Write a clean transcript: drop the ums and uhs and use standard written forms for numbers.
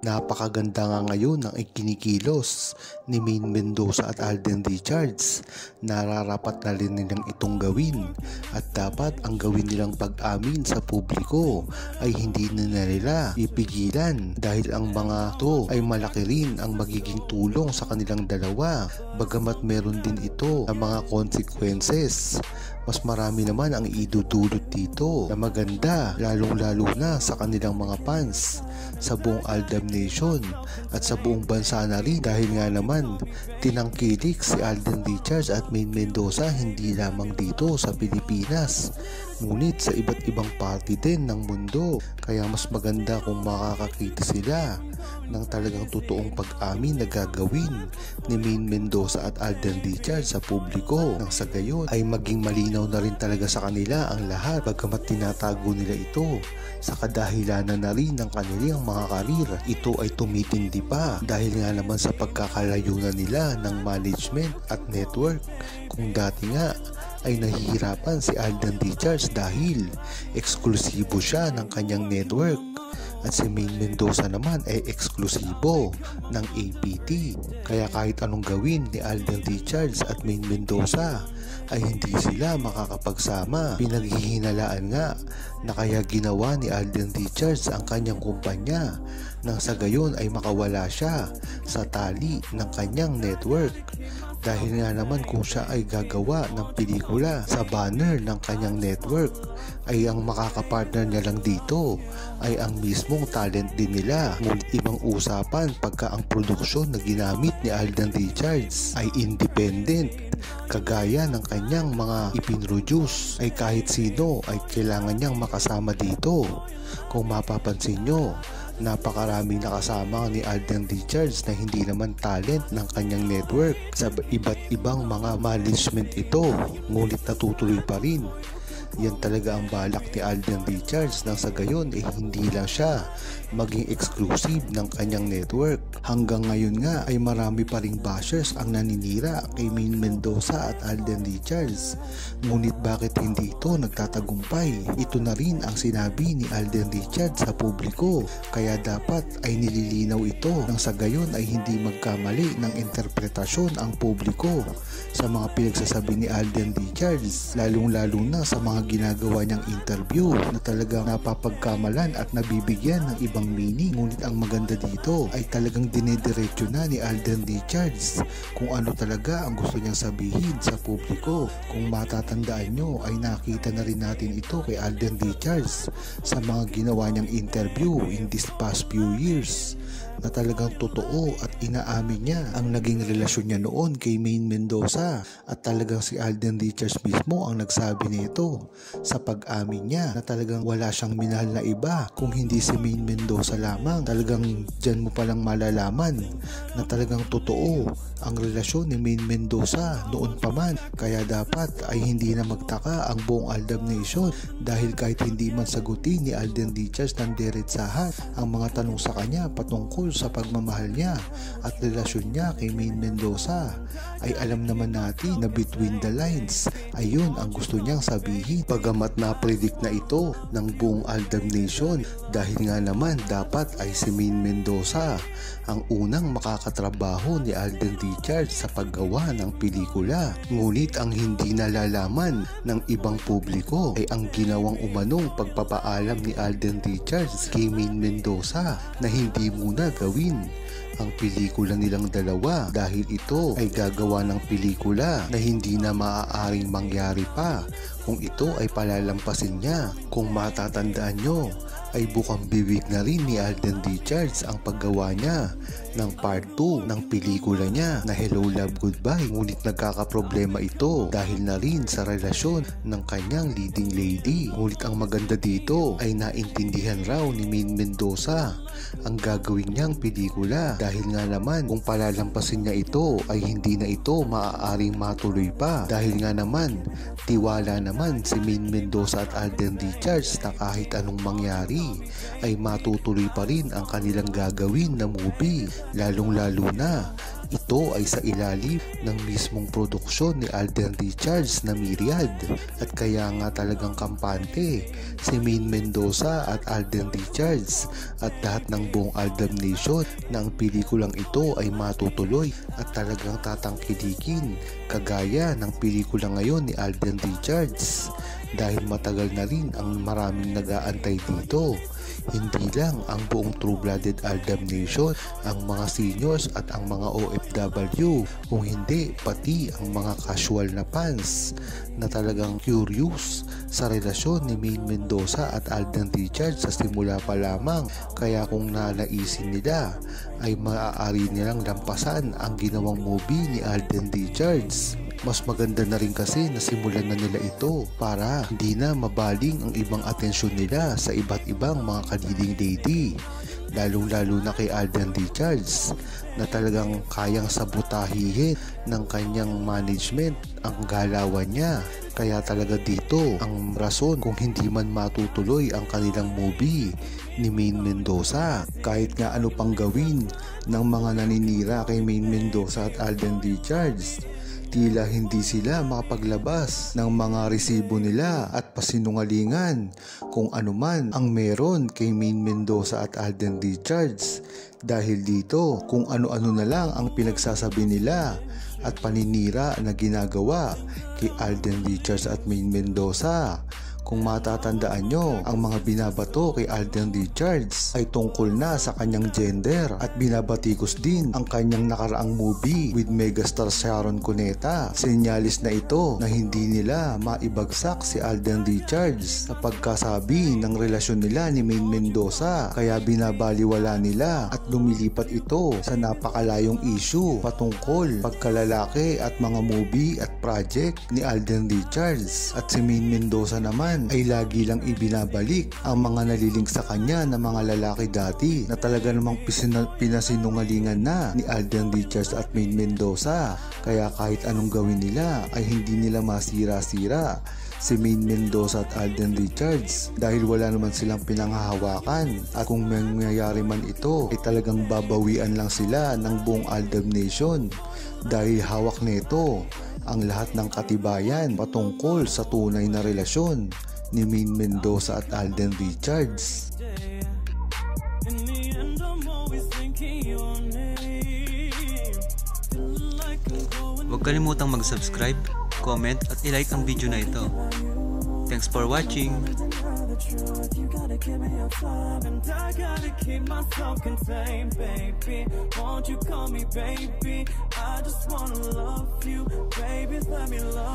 Napakaganda nga ngayon ng ikinikilos ni Maine Mendoza at Alden Richards. Nararapat na rin nilang itong gawin at dapat ang gawin nilang pag-amin sa publiko ay hindi na nila ipigilan dahil ang mga to ay malaki rin ang magiging tulong sa kanilang dalawa. Bagamat meron din ito ang mga consequences, mas marami naman ang idudulot dito na maganda, lalong-lalo na sa kanilang mga fans sa buong Aldab Nation at sa buong bansa na rin, dahil nga naman tinangkilik si Alden Richards at Maine Mendoza hindi lamang dito sa Pilipinas ngunit sa iba't ibang parte din ng mundo. Kaya mas maganda kung makakakita sila ng talagang totoong pag-amin na gagawin ni Maine Mendoza at Alden Richards sa publiko, nang sa gayon ay maging malinaw na rin talaga sa kanila ang lahat, bagamat tinatago nila ito sa kadahilanan na rin ng kanilang mga karir. Ito ay tumitindi pa dahil nga naman sa pagkakalayunan nila ng management at network. Kung dati nga ay nahihirapan si Alden Richards dahil eksklusibo siya ng kanyang network at si Maine Mendoza naman ay eksklusibo ng APT, kaya kahit anong gawin ni Alden Richards at Maine Mendoza ay hindi sila makakapagsama. Pinaghihinalaan nga na kaya ginawa ni Alden Richards ang kanyang kumpanya nang sa gayon ay makawala siya sa tali ng kanyang network, dahil nga naman kung siya ay gagawa ng pelikula sa banner ng kanyang network ay ang makakapartner niya lang dito ay ang mismong talent din nila. Ngunit ibang usapan pagka ang produksyon na ginamit ni Alden Richards ay independent, kagaya ng kanyang mga ipinroduce ay kahit sino ay kailangan niyang makasama dito. Kung mapapansin nyo, napakaraming nakasama ni Alden Richards na hindi naman talent ng kanyang network sa iba't ibang mga management ito, ngunit natutuloy pa rin. Yan talaga ang balak ni Alden Richards, nang sa gayon eh hindi lang siya maging exclusive ng kanyang network. Hanggang ngayon nga ay marami pa ring bashers ang naninira kay Maine Mendoza at Alden Richards. Ngunit bakit hindi ito nagtatagumpay? Ito na rin ang sinabi ni Alden Richards sa publiko, kaya dapat ay nililinaw ito nang sa gayon ay hindi magkamali ng interpretasyon ang publiko sa mga pinagsasabi ni Alden Richards, lalong-lalo na sa mga ginagawa niyang interview na talagang napapagkamalan at nabibigyan ng ibang meaning. Ngunit ang maganda dito ay talagang dinediretso na ni Alden Richards kung ano talaga ang gusto niyang sabihin sa publiko. Kung matatandaan nyo ay nakita na rin natin ito kay Alden Richards sa mga ginawa niyang interview in this past few years, na talagang totoo at inaamin niya ang naging relasyon niya noon kay Maine Mendoza, at talagang si Alden Richards mismo ang nagsabi nito sa pag-amin niya na talagang wala siyang minahal na iba kung hindi si Maine Mendoza lamang. Talagang dyan mo palang malalaman na talagang totoo ang relasyon ni Maine Mendoza noon pa man. Kaya dapat ay hindi na magtaka ang buong Aldab Nation dahil kahit hindi man sagutin ni Alden Richards ng diretsahan ang mga tanong sa kanya patungkol sa pagmamahal niya at relasyon niya kay Maine Mendoza, ay alam naman natin na between the lines ay yun ang gusto niyang sabihin. Pagamat na-predict na ito ng buong Aldab Nation, dahil nga naman dapat ay si Maine Mendoza ang unang makakatrabaho ni Alden Richards sa paggawa ng pelikula. Ngunit ang hindi nalalaman ng ibang publiko ay ang ginawang umanong pagpapaalam ni Alden Richards kay Maine Mendoza na hindi muna gawin ang pelikula nilang dalawa dahil ito ay gagawa ng pelikula na hindi na maaaring mangyari pa kung ito ay palalampasin niya. Kung matatandaan nyo ay bukang bibig na rin ni Alden Richards ang paggawa niya ng part 2 ng pelikula niya na Hello Love Goodbye, ngunit nagkakaproblema ito dahil na rin sa relasyon ng kanyang leading lady. Ngunit ang maganda dito ay naintindihan raw ni Maine Mendoza ang gagawin niyang pelikula dahil nga naman kung palalampasin niya ito ay hindi na ito maaaring matuloy pa, dahil nga naman tiwala naman si Maine Mendoza at Alden Richards na kahit anong mangyari ay matutuloy pa rin ang kanilang gagawin na movie, lalong-lalo na Ito ay sa ilalim ng mismong produksyon ni Alden Richards na Myriad, at kaya nga talagang kampante si Maine Mendoza at Alden Richards at lahat ng buong Aldab Nation na ang pelikulang ito ay matutuloy at talagang tatangkilikin kagaya ng pelikula ngayon ni Alden Richards, dahil matagal na rin ang maraming nag-aantay dito. Hindi lang ang buong True-Blooded Aldab Nation, ang mga seniors at ang mga OFW, kung hindi pati ang mga casual na fans na talagang curious sa relasyon ni Maine Mendoza at Alden Richards sa simula pa lamang. Kaya kung nalaisin nila ay maaari nilang lampasan ang ginawang movie ni Alden Richards. Mas maganda na rin kasi na simulan na nila ito para hindi na mabaling ang ibang atensyon nila sa iba't ibang mga kadiding lady, lalong-lalo na kay Alden Richards na talagang kayang sabutahihin ng kanyang management ang galawan niya. Kaya talaga dito ang rason kung hindi man matutuloy ang kanilang movie ni Maine Mendoza. Kahit nga ano pang gawin ng mga naninira kay Maine Mendoza at Alden Richards, tila hindi sila makapaglabas ng mga resibo nila at pasinungalingan kung ano man ang meron kay Maine Mendoza at Alden Richards. Dahil dito kung ano-ano na lang ang pinagsasabi nila at paninira na ginagawa kay Alden Richards at Maine Mendoza. Kung matatandaan nyo, ang mga binabato kay Alden Richards ay tungkol na sa kanyang gender at binabatikos din ang kanyang nakaraang movie with megastar Sharon Cuneta. Senyalis na ito na hindi nila maibagsak si Alden Richards sa pagkasabi ng relasyon nila ni Maine Mendoza, kaya binabaliwala nila at lumilipat ito sa napakalayong issue patungkol pagkalalaki at mga movie at project ni Alden Richards. At si Maine Mendoza naman ay lagi lang ibinabalik ang mga nalilink sa kanya na mga lalaki dati na talaga namang pinasinungalingan na ni Alden Richards at Maine Mendoza. Kaya kahit anong gawin nila ay hindi nila masira-sira si Maine Mendoza at Alden Richards dahil wala naman silang pinanghahawakan, at kung mangyayari man ito ay talagang babawian lang sila ng buong Aldab Nation dahil hawak nito ang lahat ng katibayan patungkol sa tunay na relasyon ni Maine Mendoza at Alden Richards. Huwag kalimutang mag-subscribe, comment at i-like ang video na ito. Thanks for watching! You gotta give me your time, and I gotta keep myself contained, baby. Won't you call me baby? I just wanna love you, baby, let me love you.